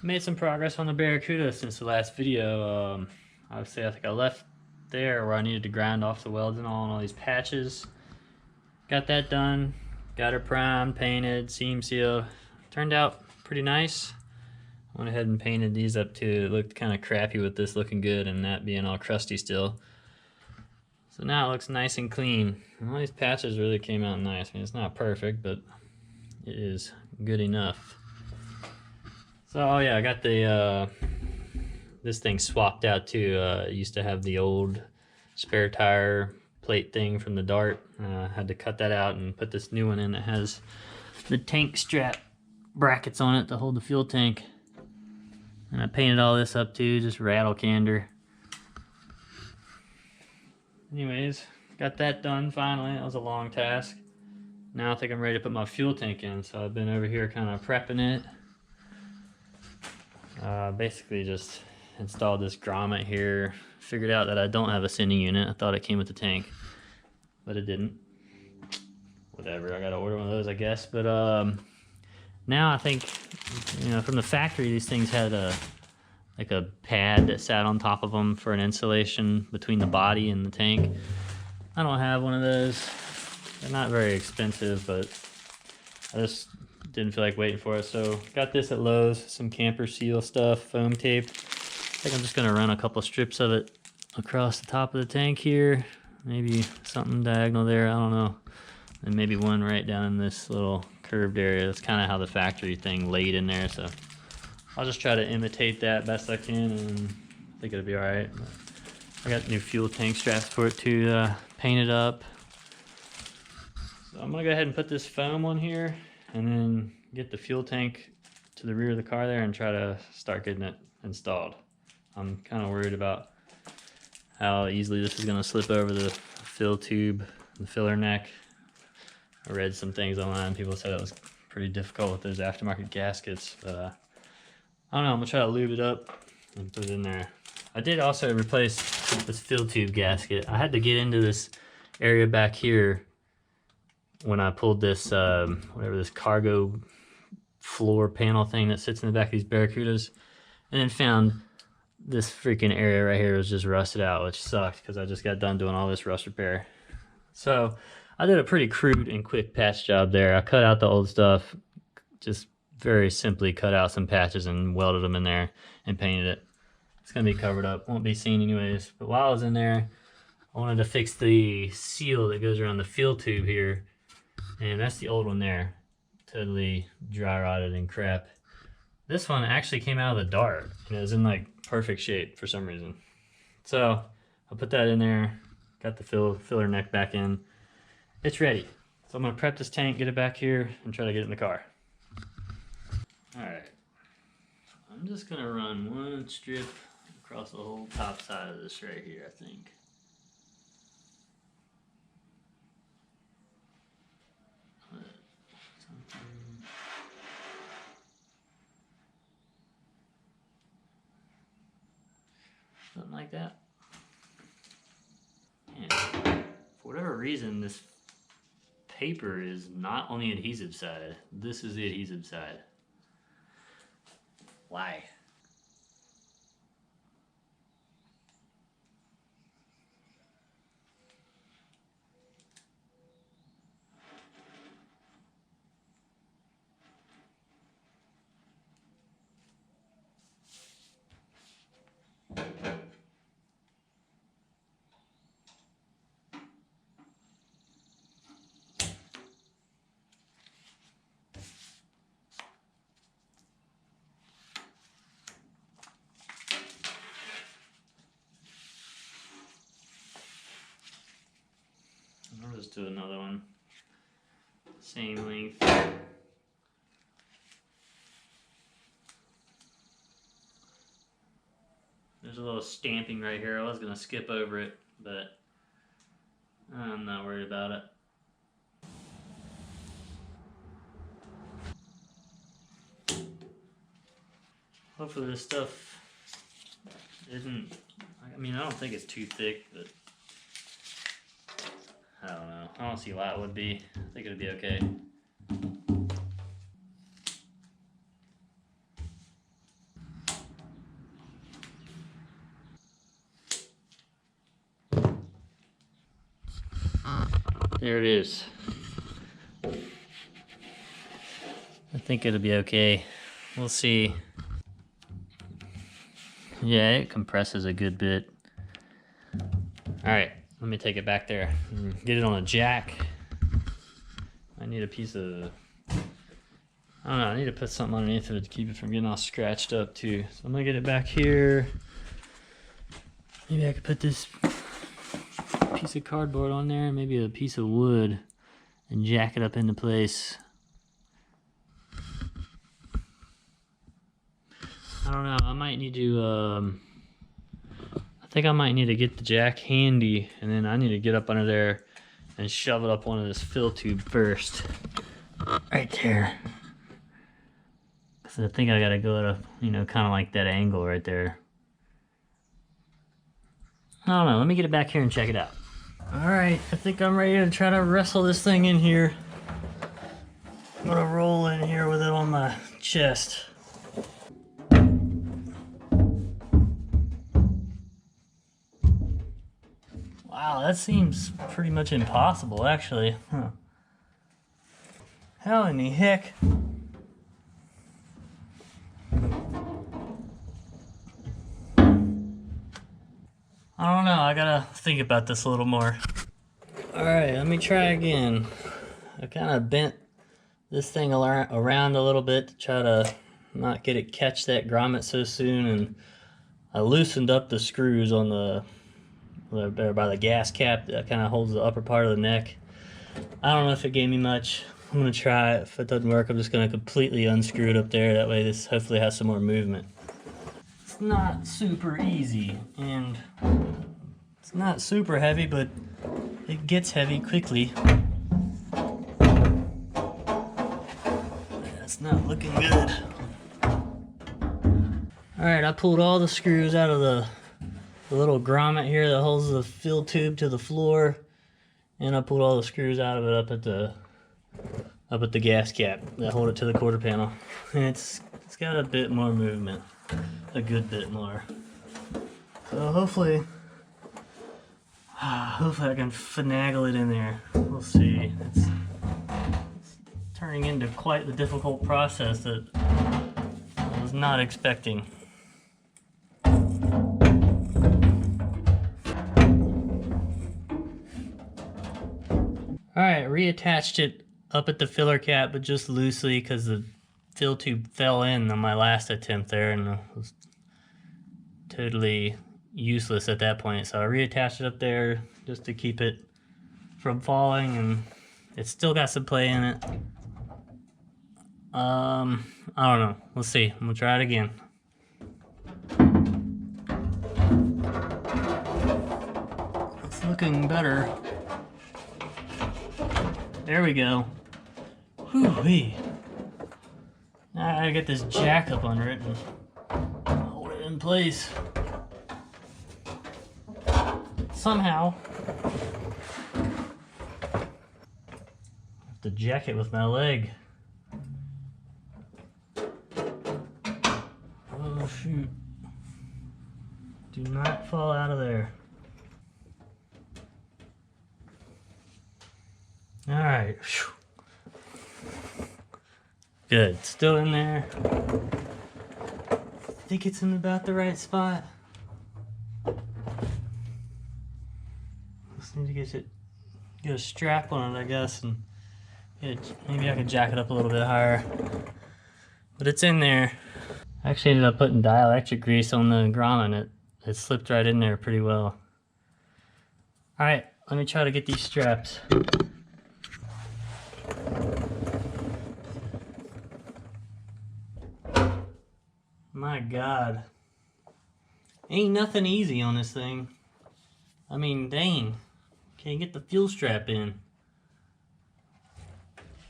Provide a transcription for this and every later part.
Made some progress on the Barracuda since the last video. Obviously, I think I left there where I needed to grind off the welds and all these patches. Got that done. Got her primed, painted, seam seal. Turned out pretty nice. Went ahead and painted these up too. It looked kind of crappy with this looking good and that being all crusty still. So now it looks nice and clean. And all these patches really came out nice. I mean, it's not perfect, but it is good enough. So, oh yeah, I got the this thing swapped out too. It used to have the old spare tire plate thing from the Dart. Had to cut that out and put this new one in that has the tank strap brackets on it to hold the fuel tank. And I painted all this up too, just rattle candor. Anyways, got that done finally. That was a long task. Now I think I'm ready to put my fuel tank in, so I've been over here kind of prepping it. Basically just installed this grommet here. Figured out that I don't have a sending unit. I thought it came with the tank, but it didn't. Whatever, I gotta order one of those, I guess. But now I think, you know, from the factory, these things had like a pad that sat on top of them for an insulation between the body and the tank. I don't have one of those. They're not very expensive, but I just didn't feel like waiting for it. So got this at Lowe's, some camper seal stuff, foam tape. I think I'm just gonna run a couple strips of it across the top of the tank here. Maybe something diagonal there, I don't know. And maybe one right down in this little curved area. That's kind of how the factory thing laid in there. So I'll just try to imitate that best I can, and I think it'll be all right. I got new fuel tank straps for it to paint it up. So I'm gonna go ahead and put this foam on here and then get the fuel tank to the rear of the car there and try to start getting it installed. I'm kind of worried about how easily this is gonna slip over the fill tube, the filler neck. I read some things online. People said it was pretty difficult with those aftermarket gaskets, but I don't know. I'm gonna try to lube it up and put it in there. I did also replace this fill tube gasket. I had to get into this area back here when I pulled this, whatever this cargo floor panel thing that sits in the back of these Barracudas, and then found this freaking area right here was just rusted out, which sucked because I just got done doing all this rust repair. So I did a pretty crude and quick patch job there. I cut out the old stuff, just very simply cut out some patches and welded them in there and painted it. It's gonna be covered up, won't be seen anyways. But while I was in there, I wanted to fix the seal that goes around the fill tube here. And that's the old one there. Totally dry rotted and crap. This one actually came out of the Dart and it was in like perfect shape for some reason. So I'll put that in there, got the filler neck back in. It's ready. So I'm gonna prep this tank, get it back here, and try to get it in the car. All right, I'm just gonna run one strip across the whole top side of this right here, I think. Something like that. And for whatever reason, this paper is not on the adhesive side. This is the adhesive side. Why? I'll just do another one. Same length. There's a little stamping right here. I was gonna skip over it, but I'm not worried about it. Hopefully this stuff isn't, I mean, I don't think it's too thick, but I don't know. I don't see why it would be. I think it would be okay. There it is. I think it'll be okay. We'll see. Yeah, it compresses a good bit. Alright, let me take it back there and get it on a jack. I need a piece of, I don't know, I need to put something underneath it to keep it from getting all scratched up too. So I'm gonna get it back here. Maybe I could put this piece of cardboard on there, maybe a piece of wood, and jack it up into place. I don't know, I might need to, I think I might need to get the jack handy, and then I need to get up under there and shove it up one of this fill tube first. Right there. Because I think I gotta go at a, you know, kind of like that angle right there. I don't know, let me get it back here and check it out. Alright, I think I'm ready to try to wrestle this thing in here. I'm gonna roll in here with it on my chest. Wow, that seems pretty much impossible, actually. Huh. How in the heck? I don't know, I gotta think about this a little more. Alright, let me try again. I kind of bent this thing around a little bit to try to not get it catch that grommet so soon, and I loosened up the screws on the by the gas cap that kind of holds the upper part of the neck. I don't know if it gave me much. I'm gonna try it. If it doesn't work, I'm just gonna completely unscrew it up there. That way this hopefully has some more movement. It's not super easy, and it's not super heavy, but it gets heavy quickly. That's not looking good. Alright, I pulled all the screws out of the little grommet here that holds the fill tube to the floor, and I pulled all the screws out of it up at the gas cap that hold it to the quarter panel. And it's got a bit more movement, a good bit more. So hopefully I can finagle it in there. We'll see. It's turning into quite the difficult process that I was not expecting. Alright, reattached it up at the filler cap, but just loosely because the fill tube fell in on my last attempt there, and it was totally useless at that point. So I reattached it up there just to keep it from falling, and it's still got some play in it. I don't know. We'll see. I'm gonna try it again. It's looking better. There we go. Whew-wee. Now I gotta get this jack up under it and hold it in place. Somehow. I have to jack it with my leg. Oh shoot. Do not fall out of there. Alright. Good. Still in there. I think it's in about the right spot. Just need to get a strap on it, I guess, and maybe I can jack it up a little bit higher. But it's in there. I actually ended up putting dielectric grease on the grommet, and it slipped right in there pretty well. Alright, let me try to get these straps. My God. Ain't nothing easy on this thing. I mean, dang. Can't get the fuel strap in.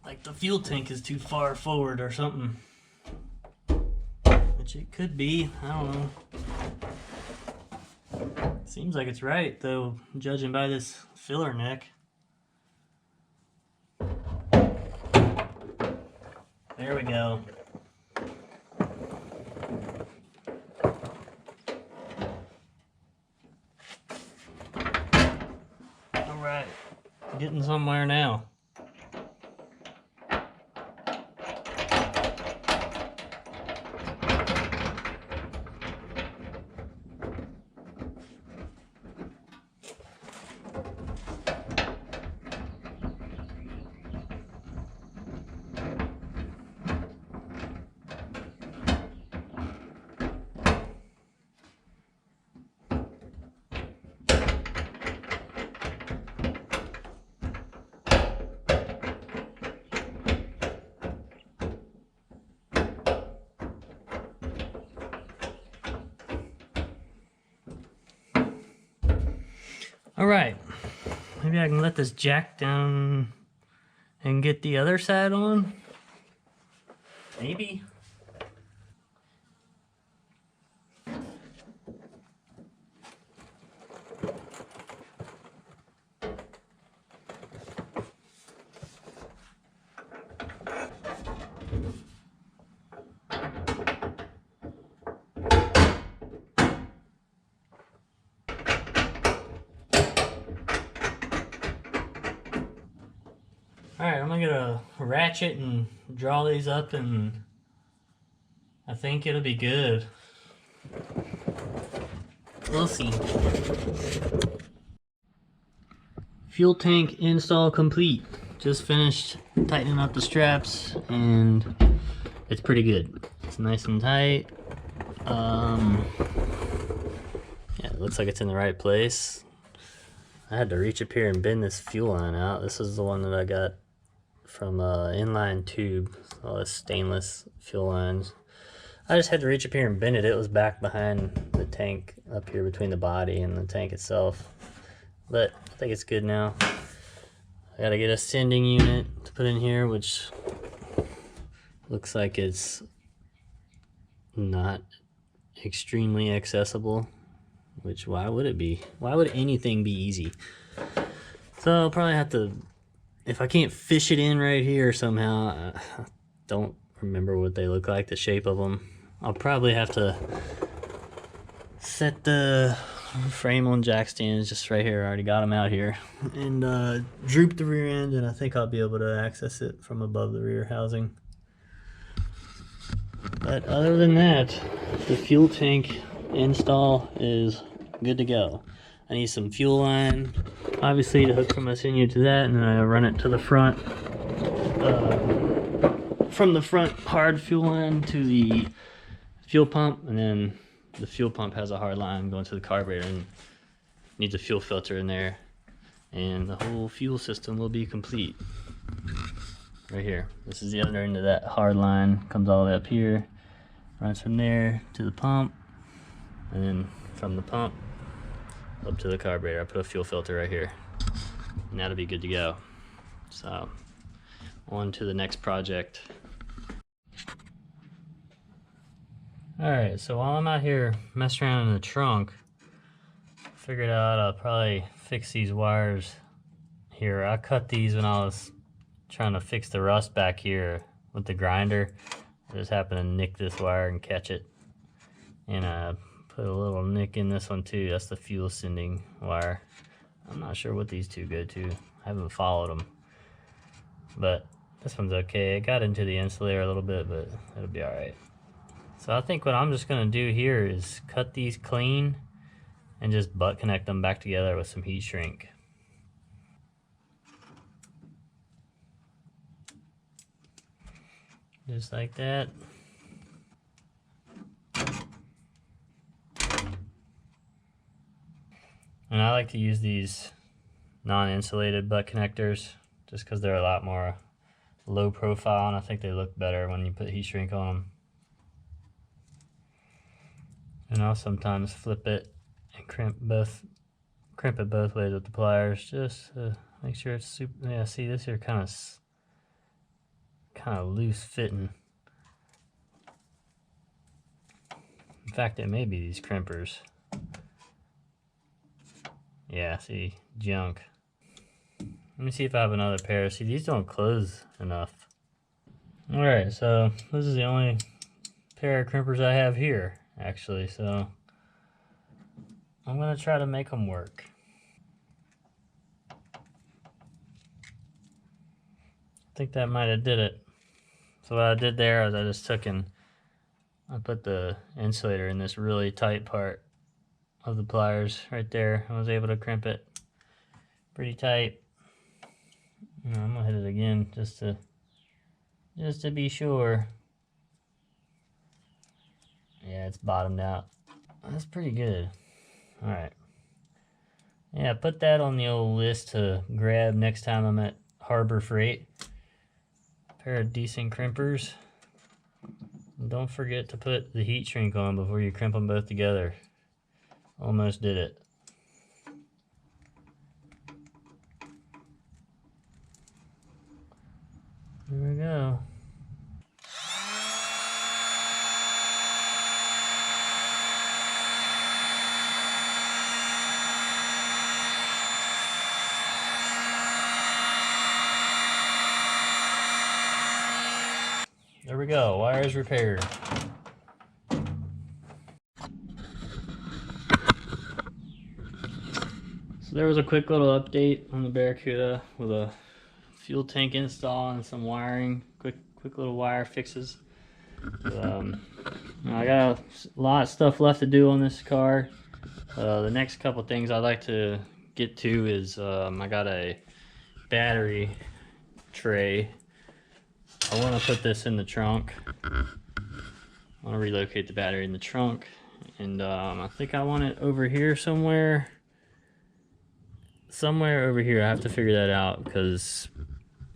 Like the fuel tank is too far forward or something. Which it could be. I don't know. Seems like it's right, though, judging by this filler neck. There we go. getting somewhere now. All right, maybe I can let this jack down and get the other side on. Maybe. Alright, I'm gonna get a ratchet and draw these up, and I think it'll be good. We'll see. Fuel tank install complete. Just finished tightening up the straps, and it's pretty good. It's nice and tight. Yeah, it looks like it's in the right place. I had to reach up here and bend this fuel line out. This is the one that I got from inline tube, all this stainless fuel lines. I just had to reach up here and bend it. It was back behind the tank up here between the body and the tank itself. But I think it's good now. I gotta get a sending unit to put in here, which looks like it's not extremely accessible. Which, why would it be? Why would anything be easy? So I'll probably have to, if I can't fish it in right here somehow, I don't remember what they look like, the shape of them. I'll probably have to set the frame on jack stands just right here. I already got them out here. And droop the rear end, and I think I'll be able to access it from above the rear housing. But other than that, the fuel tank install is good to go. I need some fuel line, obviously, to hook from my sinew to that, and then I run it to the front. From the front hard fuel line to the fuel pump, and then the fuel pump has a hard line going to the carburetor and needs a fuel filter in there, and the whole fuel system will be complete. Right here. This is the other end of that hard line, comes all the way up here, runs from there to the pump, and then from the pump up to the carburetor. I put a fuel filter right here, and that'll be good to go. So on to the next project. Alright, so while I'm out here messing around in the trunk, I figured out I'll probably fix these wires here. I cut these when I was trying to fix the rust back here with the grinder. I just happened to nick this wire and catch it, and I put a little nick in this one too. That's the fuel sending wire. I'm not sure what these two go to. I haven't followed them, but this one's okay. It got into the insulator a little bit, but it'll be alright. So I think what I'm just gonna do here is cut these clean and just butt connect them back together with some heat shrink. Just like that. And I like to use these non-insulated butt connectors just because they're a lot more low profile, and I think they look better when you put heat shrink on them. And I'll sometimes flip it and crimp it both ways with the pliers, just to make sure it's super. Yeah, see, this here kind of loose fitting. In fact, it may be these crimpers. Yeah, see, junk. Let me see if I have another pair. See, these don't close enough. Alright, so this is the only pair of crimpers I have here, actually, so I'm gonna try to make them work. think that might have did it. So what I did there is I just took and I put the insulator in this really tight part of the pliers right there. I was able to crimp it pretty tight. I'm gonna hit it again just to be sure. Yeah, it's bottomed out. That's pretty good. All right. Yeah, put that on the old list to grab next time I'm at Harbor Freight. A pair of decent crimpers. And don't forget to put the heat shrink on before you crimp them both together. Almost did it. There we go. There we go, wires repaired. So there was a quick little update on the Barracuda with a fuel tank install and some wiring, quick little wire fixes. I got a lot of stuff left to do on this car. The next couple things I'd like to get to is I got a battery tray. I want to put this in the trunk. I want to relocate the battery in the trunk, and I think I want it over here somewhere. Somewhere over here. I have to figure that out because,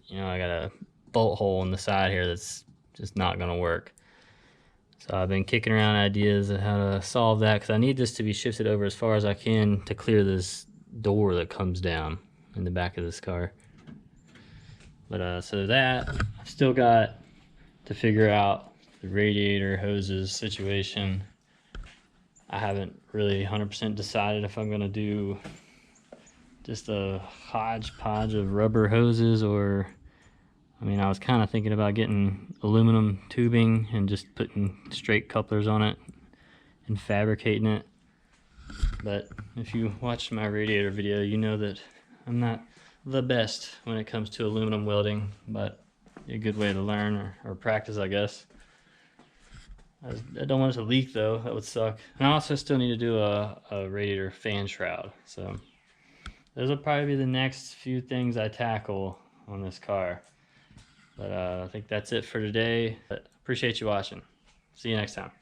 you know, I got a bolt hole in the side here that's just not going to work. So I've been kicking around ideas of how to solve that because I need this to be shifted over as far as I can to clear this door that comes down in the back of this car. But so that, I've still got to figure out the radiator hoses situation. I haven't really 100% decided if I'm going to do just a hodgepodge of rubber hoses, or I mean, I was kind of thinking about getting aluminum tubing and just putting straight couplers on it and fabricating it. But if you watched my radiator video, you know that I'm not the best when it comes to aluminum welding, but a good way to learn or practice, I guess. I don't want it to leak though, that would suck. And I also still need to do a radiator fan shroud. So those will probably be the next few things I tackle on this car. But I think that's it for today. But appreciate you watching. See you next time.